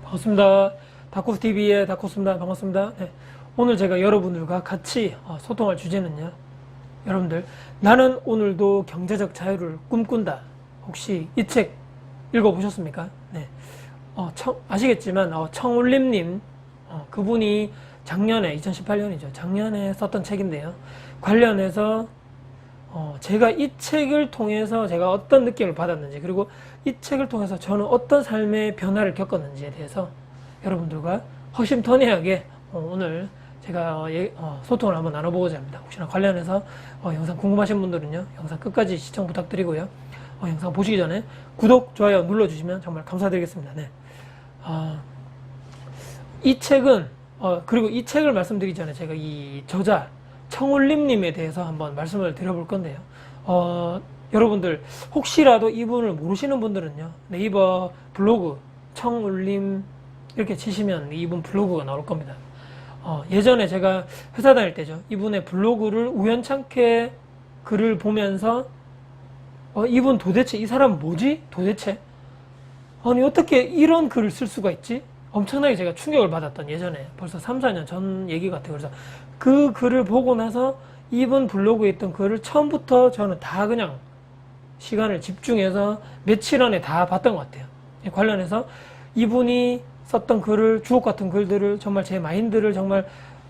반갑습니다. 다코스TV의 다코스입니다. 반갑습니다. 네. 오늘 제가 여러분들과 같이 소통할 주제는요. 여러분들, 나는 오늘도 경제적 자유를 꿈꾼다. 혹시 이 책 읽어보셨습니까? 네. 아시겠지만 청울림님, 그분이 작년에 2018년이죠. 작년에 썼던 책인데요. 관련해서 제가 이 책을 통해서 제가 어떤 느낌을 받았는지, 그리고 이 책을 통해서 저는 어떤 삶의 변화를 겪었는지에 대해서 여러분들과 허심탄회하게 오늘 제가 소통을 한번 나눠보고자 합니다. 혹시나 관련해서 영상 궁금하신 분들은요, 영상 끝까지 시청 부탁드리고요. 영상 보시기 전에 구독, 좋아요 눌러주시면 정말 감사드리겠습니다. 네. 이 책은 그리고 이 책을 말씀드리기 전에 제가 이 저자 청울림님에 대해서 한번 말씀을 드려볼 건데요. 여러분들 혹시라도 이분을 모르시는 분들은요, 네이버 블로그 청울림 이렇게 치시면 이분 블로그가 나올 겁니다. 예전에 제가 회사 다닐 때죠, 이분의 블로그를 우연찮게 글을 보면서 이분 도대체 이 사람 뭐지? 도대체 아니 어떻게 이런 글을 쓸 수가 있지? 엄청나게 제가 충격을 받았던, 예전에 벌써 3, 4년 전 얘기 같아요. 그래서 그 글을 보고 나서 이분 블로그에 있던 글을 처음부터 저는 다 그냥 시간을 집중해서 며칠 안에 다 봤던 것 같아요. 관련해서 이분이 썼던 글을, 주옥 같은 글들을 정말 제 마인드를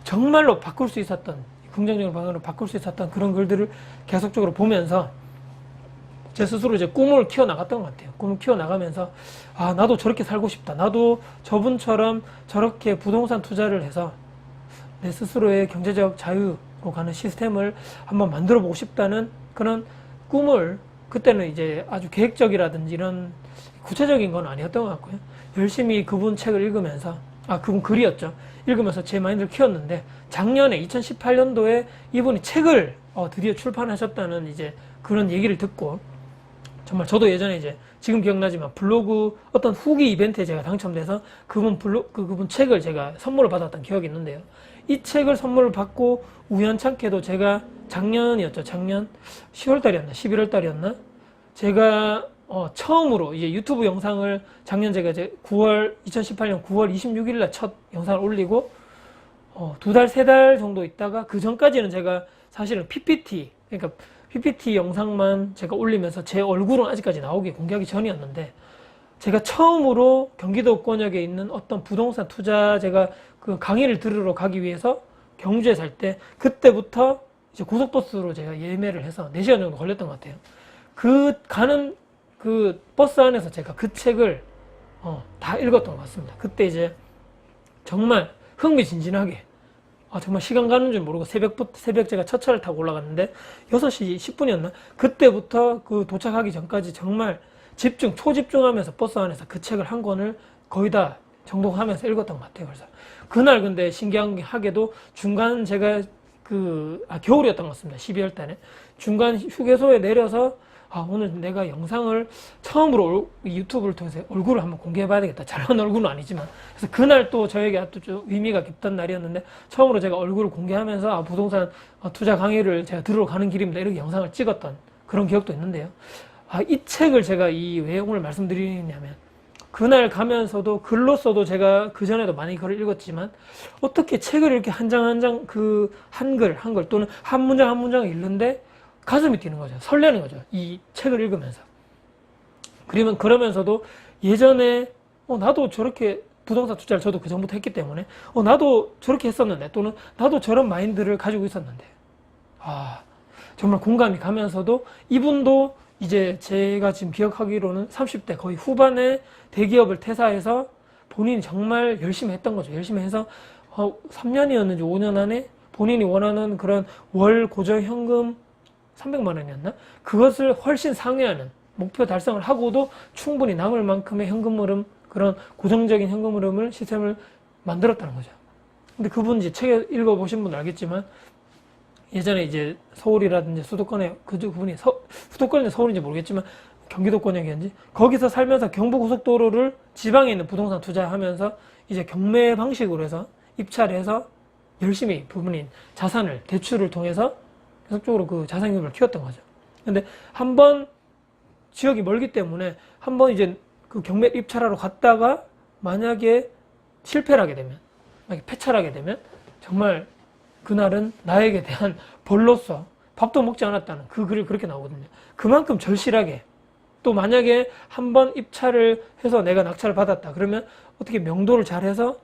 정말로 바꿀 수 있었던, 긍정적인 방향으로 바꿀 수 있었던 그런 글들을 계속적으로 보면서 제 스스로 이제 꿈을 키워나갔던 것 같아요. 꿈을 키워나가면서 나도 저렇게 살고 싶다. 나도 저분처럼 저렇게 부동산 투자를 해서 내 스스로의 경제적 자유로 가는 시스템을 한번 만들어 보고 싶다는 그런 꿈을, 그때는 이제 아주 계획적이라든지 이런 구체적인 건 아니었던 것 같고요. 열심히 그분 책을 읽으면서, 그분 글이었죠. 읽으면서 제 마인드를 키웠는데, 작년에 2018년도에 이분이 책을 드디어 출판하셨다는 이제 그런 얘기를 듣고, 정말 저도 예전에 이제 지금 기억나지만 블로그 어떤 후기 이벤트에 제가 당첨돼서 그분 책을 제가 선물을 받았던 기억이 있는데요. 이 책을 선물을 받고 우연찮게도 제가 작년이었죠. 작년 10월달이었나 11월달이었나 제가 처음으로 이제 유튜브 영상을 작년 제가 이제 2018년 9월 26일날 첫 영상을 올리고 2달, 3달 정도 있다가, 그 전까지는 제가 사실은 PPT, 그러니까 PPT 영상만 제가 올리면서 제 얼굴은 아직까지 나오기, 공개하기 전이었는데, 제가 처음으로 경기도권역에 있는 어떤 부동산 투자 제가 그 강의를 들으러 가기 위해서 경주에 살 때, 그때부터 이제 고속버스로 제가 예매를 해서 4시간 정도 걸렸던 것 같아요. 가는 그 버스 안에서 제가 그 책을 다 읽었던 것 같습니다. 그때 이제 정말 흥미진진하게, 정말 시간 가는 줄 모르고 새벽 제가 첫 차를 타고 올라갔는데 6시 10분이었나? 그때부터 그 도착하기 전까지 정말 초집중하면서 버스 안에서 그 책을 한 권을 거의 다 정독하면서 읽었던 것 같아요. 그래서 그날 근데 신기하게도 중간 제가 겨울이었던 것 같습니다. 12월 달에. 중간 휴게소에 내려서 오늘 내가 영상을 처음으로 유튜브를 통해서 얼굴을 한번 공개해 봐야 되겠다. 잘난 얼굴은 아니지만. 그래서 그날 또 저에게 아주 좀 의미가 깊던 날이었는데, 처음으로 제가 얼굴을 공개하면서 부동산 투자 강의를 제가 들으러 가는 길입니다. 이렇게 영상을 찍었던 그런 기억도 있는데요. 이 책을 제가 왜 오늘 말씀드리냐면, 그날 가면서도 글로써도 제가 그전에도 많이 글을 읽었지만, 어떻게 책을 이렇게 한 장 한 장 한글 또는 한 문장 한 문장을 읽는데 가슴이 뛰는 거죠. 설레는 거죠. 이 책을 읽으면서. 그러면서도 예전에 나도 저렇게 부동산 투자를 저도 그 전부터 했기 때문에 나도 저렇게 했었는데, 또는 나도 저런 마인드를 가지고 있었는데, 정말 공감이 가면서도, 이분도 이제 제가 지금 기억하기로는 30대 거의 후반에 대기업을 퇴사해서 본인이 정말 열심히 했던 거죠. 열심히 해서 3년이었는지 5년 안에 본인이 원하는 그런 월 고정 현금 300만 원이었나? 그것을 훨씬 상회하는 목표 달성을 하고도 충분히 남을 만큼의 현금 흐름, 그런 고정적인 현금 흐름을, 시스템을 만들었다는 거죠. 근데 그분 이제 책 읽어보신 분은 알겠지만, 예전에 이제 서울이라든지 수도권에, 그분이 수도권인지 서울인지 모르겠지만 경기도권역이었는지 거기서 살면서 경부고속도로를 지방에 있는 부동산 투자하면서 이제 경매 방식으로 해서 입찰해서 열심히 부분인 자산을, 대출을 통해서 계속적으로 그 자산금을 키웠던 거죠. 근데 한번 지역이 멀기 때문에 한번 이제 그 경매 입찰하러 갔다가 만약에 실패를 하게 되면, 만약에 패찰하게 되면 정말 그날은 나에게 대한 벌로서 밥도 먹지 않았다는 그 글이 그렇게 나오거든요. 그만큼 절실하게, 또 만약에 한번 입찰을 해서 내가 낙찰을 받았다 그러면 어떻게 명도를 잘해서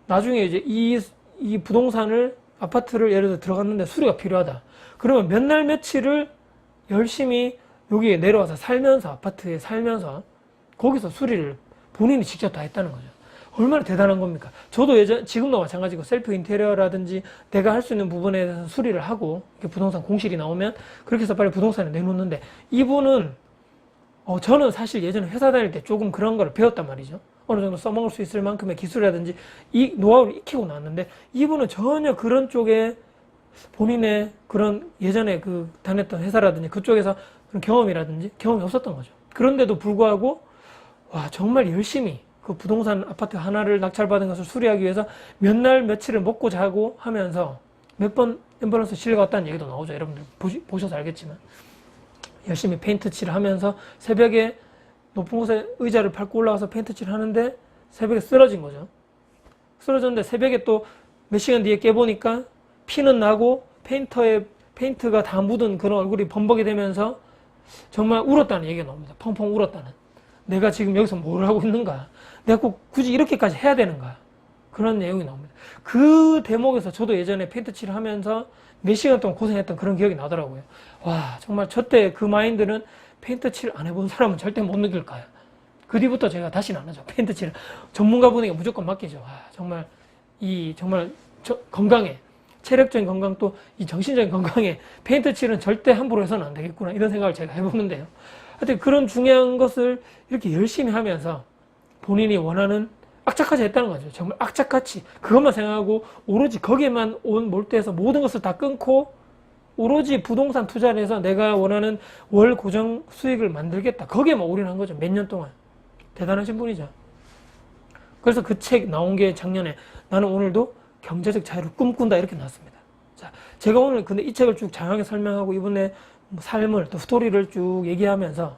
나중에 이제 이 부동산을, 아파트를 예를 들어 들어갔는데 수리가 필요하다 그러면 몇 날 며칠을 열심히 여기에 내려와서 살면서, 아파트에 살면서 거기서 수리를 본인이 직접 다 했다는 거죠. 얼마나 대단한 겁니까? 저도 지금도 마찬가지고 셀프 인테리어라든지 내가 할 수 있는 부분에 대해서 수리를 하고 부동산 공실이 나오면 그렇게 해서 빨리 부동산에 내놓는데, 이분은 저는 사실 예전에 회사 다닐 때 조금 그런 걸 배웠단 말이죠. 어느 정도 써먹을 수 있을 만큼의 기술이라든지 이 노하우를 익히고 나왔는데, 이분은 전혀 그런 쪽에 본인의 그런 예전에 그 다녔던 회사라든지 그쪽에서 그런 경험이라든지 경험이 없었던 거죠. 그런데도 불구하고 와, 정말 열심히 그 부동산 아파트 하나를 낙찰받은 것을 수리하기 위해서 몇 날 며칠을 먹고 자고 하면서 몇 번 앰뷸런스 실려갔다는 얘기도 나오죠. 여러분들 보셔서 알겠지만 열심히 페인트 칠을 하면서 새벽에 높은 곳에 의자를 밟고 올라가서 페인트 칠을 하는데 새벽에 쓰러진 거죠. 쓰러졌는데 새벽에 또 몇 시간 뒤에 깨보니까 피는 나고 페인트가 다 묻은 그런 얼굴이 범벅이 되면서 정말 울었다는 얘기가 나옵니다. 펑펑 울었다는. 내가 지금 여기서 뭘 하고 있는가? 내가 꼭 굳이 이렇게까지 해야 되는가? 그런 내용이 나옵니다. 그 대목에서 저도 예전에 페인트 칠을 하면서 몇 시간 동안 고생했던 그런 기억이 나더라고요. 와, 정말 저때 그 마인드는 페인트 칠 안 해본 사람은 절대 못 느낄 거야. 그 뒤부터 제가 다시는 안 하죠. 페인트 칠 전문가분에게 무조건 맡기죠. 와, 정말 건강에, 체력적인 건강 또 이 정신적인 건강에 페인트 칠은 절대 함부로 해서는 안 되겠구나, 이런 생각을 제가 해보는데요. 하여튼 그런 중요한 것을 이렇게 열심히 하면서 본인이 원하는, 악착같이 했다는 거죠. 정말 악착같이 그것만 생각하고 오로지 거기에만 몰두해서 모든 것을 다 끊고 오로지 부동산 투자를 해서 내가 원하는 월 고정 수익을 만들겠다, 거기에만 올인한 거죠. 몇 년 동안. 대단하신 분이죠. 그래서 그 책 나온 게 작년에 나는 오늘도 경제적 자유를 꿈꾼다, 이렇게 나왔습니다. 자, 제가 오늘 근데 이 책을 쭉 장하게 설명하고 이분의 삶을 또 스토리를 쭉 얘기하면서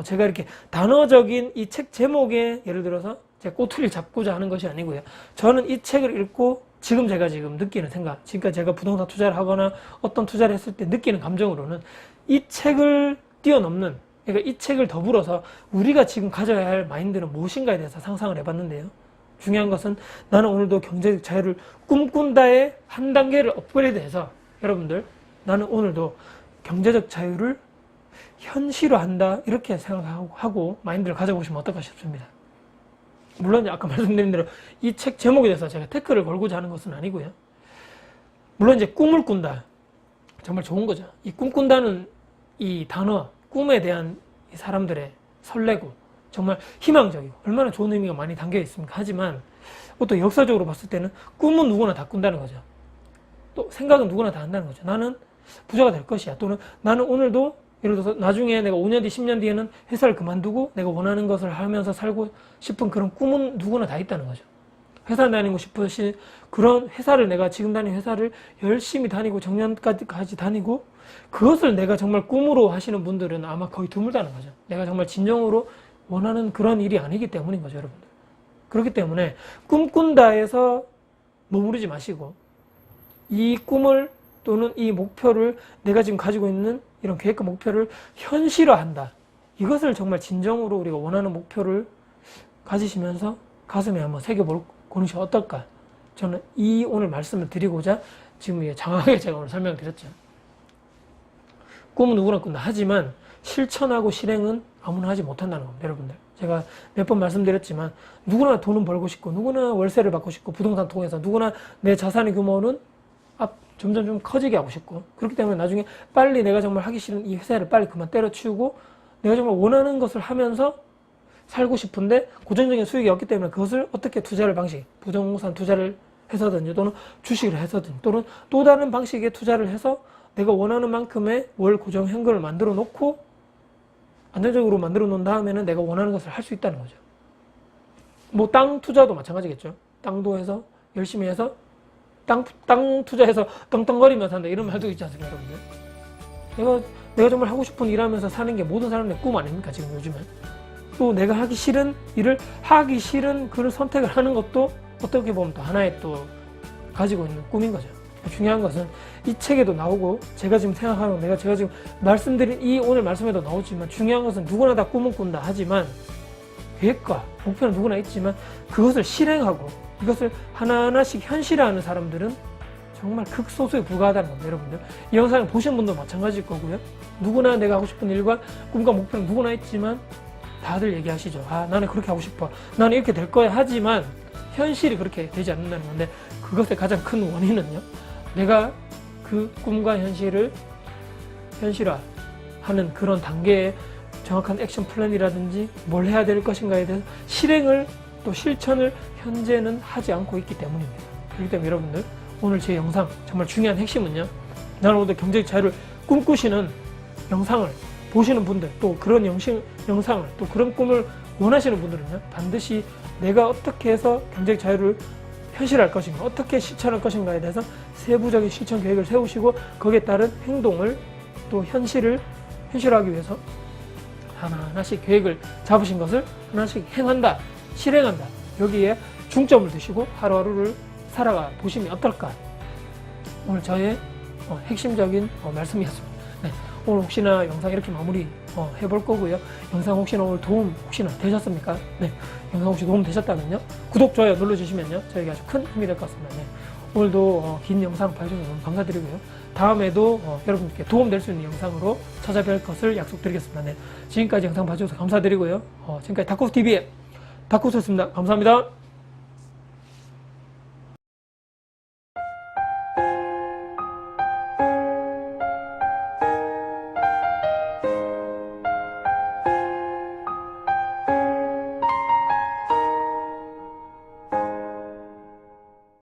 제가 이렇게 단어적인 이 책 제목에 예를 들어서 제가 꼬투리를 잡고자 하는 것이 아니고요. 저는 이 책을 읽고 제가 지금 느끼는 생각, 지금까지 제가 부동산 투자를 하거나 어떤 투자를 했을 때 느끼는 감정으로는 이 책을 뛰어넘는, 그러니까 이 책을 더불어서 우리가 지금 가져야 할 마인드는 무엇인가에 대해서 상상을 해봤는데요. 중요한 것은 나는 오늘도 경제적 자유를 꿈꾼다의 한 단계를 업그레이드해서 여러분들, 나는 오늘도 경제적 자유를 현실화한다, 이렇게 생각하고 마인드를 가져보시면 어떨까 싶습니다. 물론 아까 말씀드린 대로 이 책 제목에 대해서 제가 태클을 걸고자 하는 것은 아니고요. 물론 이제 꿈을 꾼다, 정말 좋은 거죠. 이 꿈꾼다는 이 단어, 꿈에 대한 이 사람들의 설레고 정말 희망적이고 얼마나 좋은 의미가 많이 담겨 있습니까? 하지만 또 역사적으로 봤을 때는 꿈은 누구나 다 꾼다는 거죠. 또 생각은 누구나 다 한다는 거죠. 나는 부자가 될 것이야. 또는 나는 오늘도 예를 들어서 나중에 내가 5년 뒤, 10년 뒤에는 회사를 그만두고 내가 원하는 것을 하면서 살고 싶은 그런 꿈은 누구나 다 있다는 거죠. 회사 다니고 싶으신 그런 회사를, 내가 지금 다니는 회사를 열심히 다니고 정년까지 다니고 그것을 내가 정말 꿈으로 하시는 분들은 아마 거의 드물다는 거죠. 내가 정말 진정으로 원하는 그런 일이 아니기 때문인 거죠, 여러분들. 그렇기 때문에 꿈꾼다에서 머무르지 마시고 이 꿈을 또는 이 목표를, 내가 지금 가지고 있는 이런 계획과 목표를 현실화한다, 이것을 정말 진정으로 우리가 원하는 목표를 가지시면서 가슴에 한번 새겨보는 것이 어떨까, 저는 이 오늘 말씀을 드리고자 지금 장하게 제가 오늘 설명드렸죠. 꿈은 누구나 꾼다. 하지만 실천하고 실행은 아무나 하지 못한다는 겁니다, 여러분들. 제가 몇 번 말씀드렸지만 누구나 돈은 벌고 싶고 누구나 월세를 받고 싶고 부동산 통해서 누구나 내 자산의 규모는 점점 좀 커지게 하고 싶고, 그렇기 때문에 나중에 빨리 내가 정말 하기 싫은 이 회사를 빨리 그만 때려치우고 내가 정말 원하는 것을 하면서 살고 싶은데 고정적인 수익이 없기 때문에 그것을 어떻게 투자를 방식, 부동산 투자를 해서든지 또는 주식을 해서든지 또는 또 다른 방식의 투자를 해서 내가 원하는 만큼의 월 고정 현금을 만들어 놓고 안정적으로 만들어 놓은 다음에는 내가 원하는 것을 할 수 있다는 거죠. 뭐 땅 투자도 마찬가지겠죠. 땅도 해서 열심히 해서 땅 투자해서 떵떵거리면서 산다, 이런 말도 있지 않습니까, 여러분들? 내가 정말 하고 싶은 일 하면서 사는 게 모든 사람들의 꿈 아닙니까, 지금 요즘은? 또 내가 하기 싫은 일을 하기 싫은 그런 선택을 하는 것도 어떻게 보면 또 하나의 또 가지고 있는 꿈인 거죠. 중요한 것은 이 책에도 나오고 제가 지금 생각하는 제가 지금 말씀드린 이 오늘 말씀에도 나오지만 중요한 것은 누구나 다 꿈은 꾼다 하지만 계획과 목표는 누구나 있지만 그것을 실행하고 이것을 하나하나씩 현실화하는 사람들은 정말 극소수에 불과하다는 겁니다. 여러분들 이 영상을 보신 분도 마찬가지일 거고요. 누구나 내가 하고 싶은 일과 꿈과 목표는 누구나 있지만 다들 얘기하시죠. 아, 나는 그렇게 하고 싶어. 나는 이렇게 될 거야. 하지만 현실이 그렇게 되지 않는다는 건데 그것의 가장 큰 원인은요. 내가 그 꿈과 현실을 현실화하는 그런 단계에 정확한 액션 플랜이라든지 뭘 해야 될 것인가에 대해서 실행을 또 실천을 현재는 하지 않고 있기 때문입니다. 그렇기 때문에 여러분들 오늘 제 영상 정말 중요한 핵심은요. 나는 오늘 경제적 자유를 꿈꾸시는 영상을 보시는 분들 또 그런 영상을 또 그런 꿈을 원하시는 분들은요. 반드시 내가 어떻게 해서 경제적 자유를 현실할 것인가 어떻게 실천할 것인가에 대해서 세부적인 실천 계획을 세우시고 거기에 따른 행동을 또 현실화하기 위해서 하나하나씩 계획을 잡으신 것을 하나씩 행한다 실행한다 여기에 중점을 두시고 하루하루를 살아가 보시면 어떨까 오늘 저의 핵심적인 말씀이었습니다. 네, 오늘 혹시나 영상 이렇게 마무리 해볼 거고요. 영상 혹시나 오늘 도움 혹시나 되셨습니까? 네, 영상 혹시 도움 되셨다면요 구독, 좋아요 눌러주시면요 저에게 아주 큰 힘이 될 것 같습니다. 네, 오늘도 긴 영상 봐주셔서 너무 감사드리고요. 다음에도 여러분께 도움될 수 있는 영상으로 찾아뵐 것을 약속드리겠습니다. 네, 지금까지 영상 봐주셔서 감사드리고요. 지금까지 다쿠스TV의 다쿠스였습니다. 감사합니다.